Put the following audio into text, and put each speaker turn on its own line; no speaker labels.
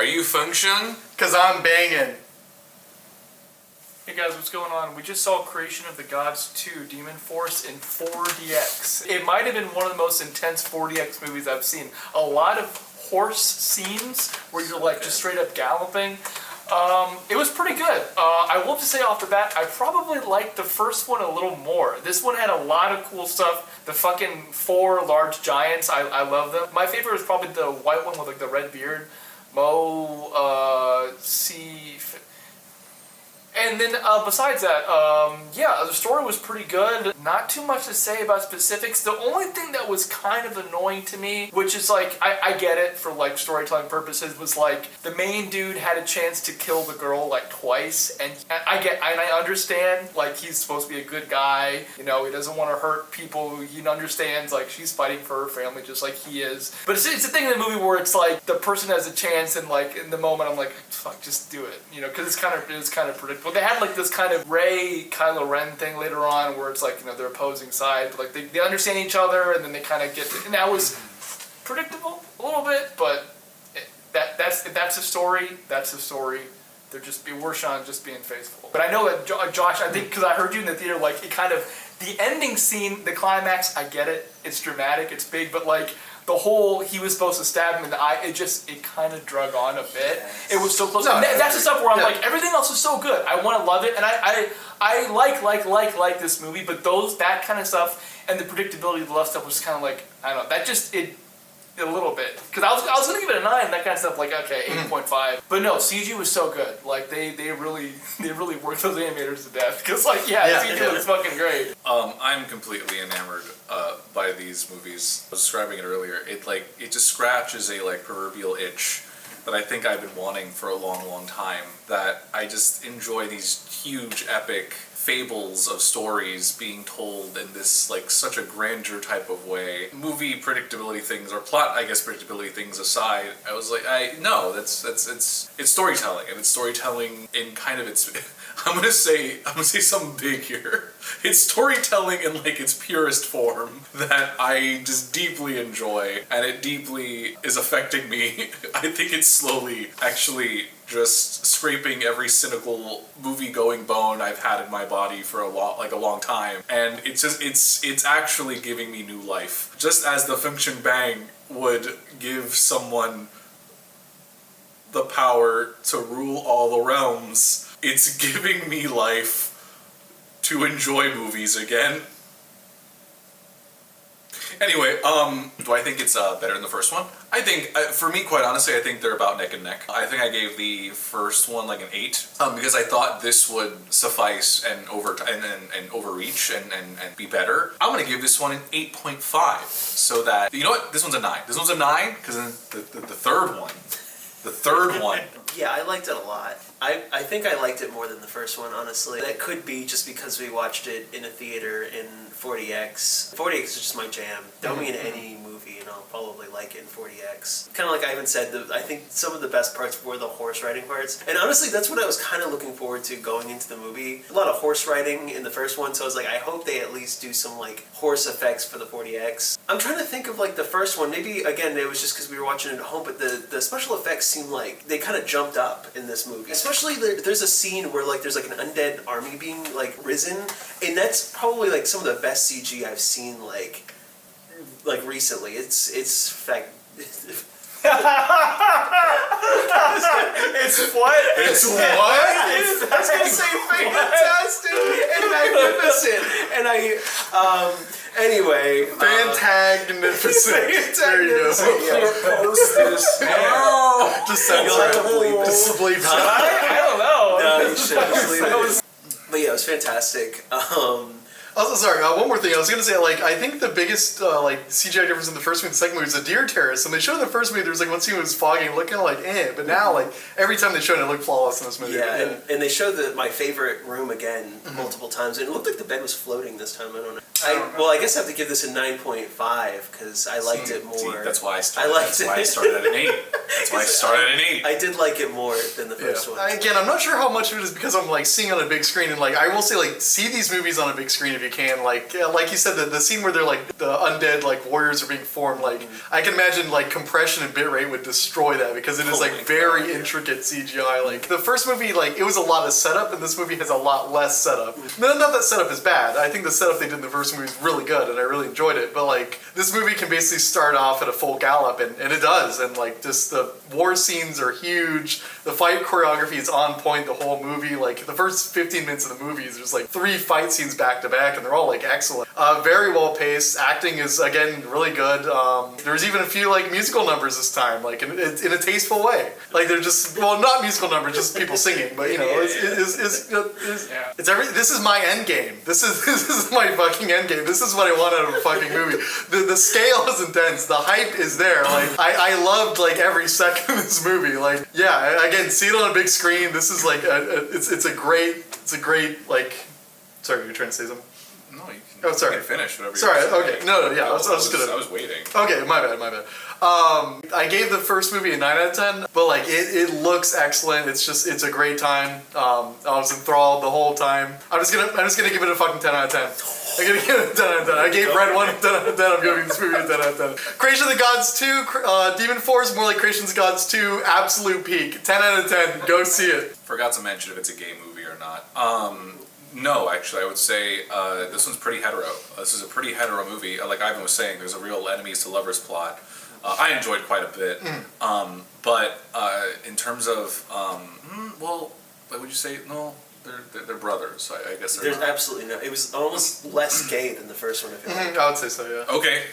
Are you function?
Cause I'm banging.
Hey guys, what's going on? We just saw Creation of the Gods 2 Demon Force in 4DX. It might have been one of the most intense 4DX movies I've seen. A lot of horse scenes where you're like just straight up galloping. It was pretty good. I will just say off the bat, I probably liked the first one a little more. This one had a lot of cool stuff. The fucking 4 large giants, I love them. My favorite was probably the white one with like the red beard. And then besides that, yeah, the story was pretty good. Not too much to say about specifics. The only thing that was kind of annoying to me, which is like, I get it for like storytelling purposes, was like the main dude had a chance to kill the girl like twice. And I understand, like he's supposed to be a good guy. You know, he doesn't want to hurt people. He understands like she's fighting for her family just like he is. But it's a thing in the movie where it's like the person has a chance and like in the moment I'm like, fuck, just do it. You know, because it was kind of predictable. But they had like this kind of Rey Kylo Ren thing later on where it's like, you know, they're opposing sides, but like they understand each other and then they kind of get and that was predictable a little bit, but that's a story. That's a story. They're just Warshawn just being faithful. But I know that Josh, I think because I heard you in the theater, like it kind of the ending scene, the climax, I get it. It's dramatic, it's big, but like the whole, he was supposed to stab him in the eye, it kind of drug on a bit. It was so close. No, that's the stuff where I'm like, everything else is so good. I want to love it. And I like this movie, but that kind of stuff and the predictability of the love stuff was kind of like, I don't know, that just, a little bit. Because I was going to give it a 9, that kind of stuff, like, okay, 8.5. But no, CG was so good. Like, they really worked those animators to death. Because, like, CG was fucking great.
I'm completely enamored by these movies. I was describing it earlier. It just scratches a, like, proverbial itch that I think I've been wanting for a long, long time. That I just enjoy these huge, epic fables of stories being told in this, like, such a grandeur type of way. Movie predictability things, or plot, I guess, predictability things aside, I was like, it's storytelling, and it's storytelling in kind of its, I'm gonna say something big here. It's storytelling in, like, its purest form that I just deeply enjoy, and it deeply is affecting me. I think it's slowly, actually, just scraping every cynical movie-going bone I've had in my body for a long time, and it's actually giving me new life. Just as the function bang would give someone the power to rule all the realms, it's giving me life to enjoy movies again. Anyway, do I think it's better than the first one? I think, for me, quite honestly, I think they're about neck and neck. I think I gave the first one like an 8, because I thought this would suffice and overreach and be better. I'm gonna give this one an 8.5, so that, you know what, this one's a 9. This one's a 9, because then the third one.
Yeah, I liked it a lot. I think I liked it more than the first one, honestly. That could be just because we watched it in a theater in 40X. 40X is just my jam. Throw me in any movie and I'll probably like it in 40X. Kind of like Ivan said, I think some of the best parts were the horse riding parts. And honestly, that's what I was kind of looking forward to going into the movie. A lot of horse riding in the first one, so I was like, I hope they at least do some like horse effects for the 40X. I'm trying to think of like the first one. Maybe, again, it was just because we were watching it at home, but the special effects seem like they kind of jumped up in this movie. Especially there's a scene where like there's like an undead army being like risen, and that's probably like some of the best CG I've seen like recently. It's fact.
It's what?
It's what?
I was gonna say fantastic and magnificent, and anyway.
Fantagnificent. There you go.
Post this.
No. Just sounds right. Just bleep it.
I don't know.
No, you should just leave it. But yeah, it was fantastic.
Also, sorry, one more thing. I was going to say, like, I think the biggest, like, CGI difference in the first movie and the second movie was the deer terrace. And they showed in the first movie, there was, like, one scene where it was foggy and looking like, but now, like, every time they showed it, it looked flawless in this movie.
Yeah, and they showed my favorite room again multiple times, and it looked like the bed was floating this time. I don't know. I guess I have to give this a 9.5, because I liked it more.
See, that's why I started at an 8. That's why I started at an 8.
I did like it more than the first one.
Again, I'm not sure how much of it is because I'm, like, seeing on a big screen, and, like, I will say, like, see these movies on a big screen if you you can. Like you said, the scene where they're like the undead like warriors are being formed. Like I can imagine like compression and bitrate would destroy that because it is like very intricate CGI. Like the first movie, like it was a lot of setup, and this movie has a lot less setup. None of that setup is bad. I think the setup they did in the first movie is really good, and I really enjoyed it. But like this movie can basically start off at a full gallop, and it does. And like just the war scenes are huge. The fight choreography is on point the whole movie. Like the first 15 minutes of the movie is just like 3 fight scenes back to back, and they're all like excellent. Very well paced. Acting is again really good. There was even a few like musical numbers this time, like in a tasteful way. Like they're just not musical numbers, just people singing. But you know, it's every. This is my end game. This is my fucking end game. This is what I want out of a fucking movie. The scale is intense. The hype is there. Like I loved like every second of this movie. Like yeah, again, see it on a big screen. This is like it's a great like. Sorry, you're trying to say something?
No, you can.
Oh, sorry.
You can finish whatever.
Sorry.
You're
Okay. No. Yeah. I
was waiting.
Okay. My bad. I gave the first movie a 9 out of 10, but like it looks excellent. It's a great time. I was enthralled the whole time. I'm just gonna give it a fucking 10 out of 10. I'm gonna give it a 10 out of 10. I gave Red 1 a 10 out of 10. I'm giving this movie a 10 out of 10. Creation of the Gods 2, Demon Force, more like Creation of the Gods 2, absolute peak. 10 out of 10. Go see it.
Forgot to mention if it's a gay movie or not. No, actually, I would say this one's pretty hetero. This is a pretty hetero movie. Like Ivan was saying, there's a real enemies to lovers plot. I enjoyed quite a bit. But in terms of, well, what would you say? No, they're brothers. I guess they're
There's absolutely no. It was almost less gay than the first one. I feel like.
I would say so. Yeah.
Okay,